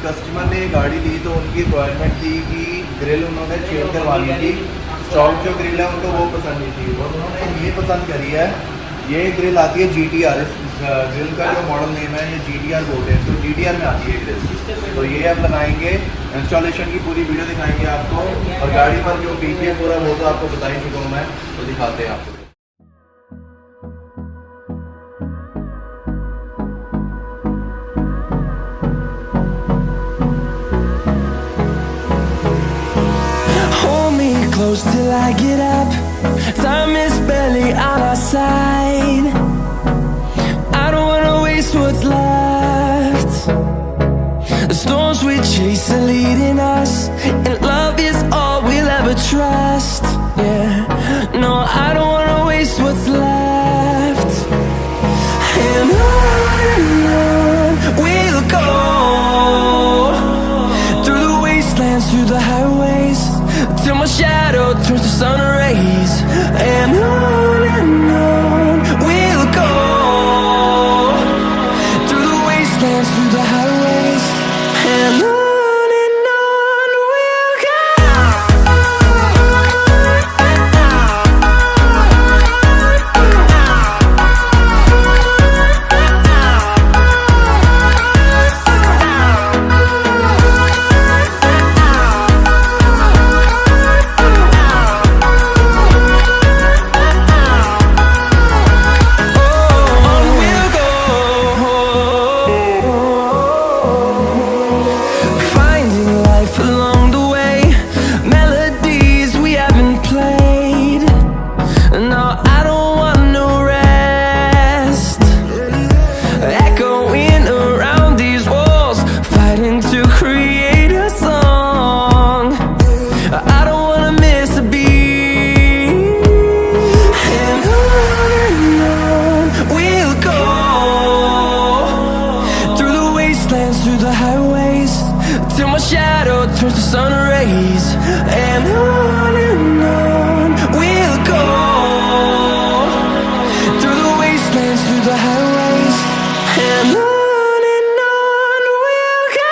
Customer ने गाड़ी ली तो उनकी रिक्वायरमेंट थी कि ग्रिल उन्होंने चेंज करवानी थी। स्टॉक जो ग्रिल है उनको वो पसंद नहीं थी, और उन्होंने ये पसंद करी है। ये ग्रिल आती है GTR, इस ग्रिल का जो मॉडल नेम है ये GTR बोलते हैं, तो GTR में आती है ग्रिल। तो ये आप लगाएंगे, इंस्टॉलेशन की पूरी वीडियो दिखाएंगे आपको, और गाड़ी पर जो PPF हो रहा है वो तो आपको बता ही चुका हूँ मैं, तो दिखाते हैं आपको। Close till I get up, time is barely on our side. I don't wanna waste what's left. The storms we chase are leading us, and love is all we'll ever trust. Yeah, no, I don't wanna waste what's left. And on we'll go, through the wastelands, through the highways, till my shadow turns to sun rays. And on we'll go, through the wastelands, through the highways, and on we'll go. Through the highways, till my shadow turns to sun rays. And on we'll go, through the wastelands, through the highways, and on we'll go.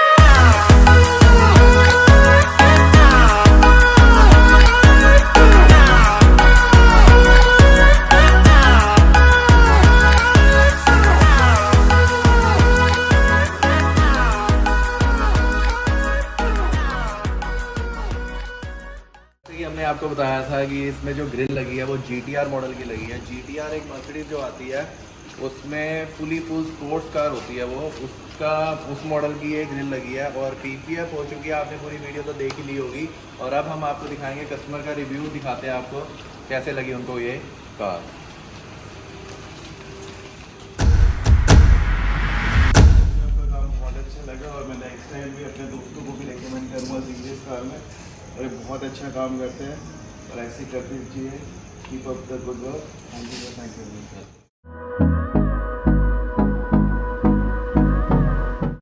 हमने आपको बताया था कि इसमें जो grill लगी है वो GTR मॉडल की लगी है। GTR एक मर्सिडीज जो आती है उसमें फुल स्पोर्ट्स कार होती है, वो उस मॉडल की ये ग्रिल लगी है, और PPF हो चुकी है। आपने पूरी वीडियो तो देख ही ली होगी, और अब हम आपको दिखाएंगे कस्टमर का रिव्यू, दिखाते हैं आपको कैसे लगी उनको ये कार। बहुत अच्छा लगा, और मैं नेक्स्ट टाइम भी अपने दोस्तों को भी रिकमेंड करूँगा इस कार में, और ये बहुत अच्छा काम करते हैं, और ऐसे करते रहिए। Keep up the good work. Thank you.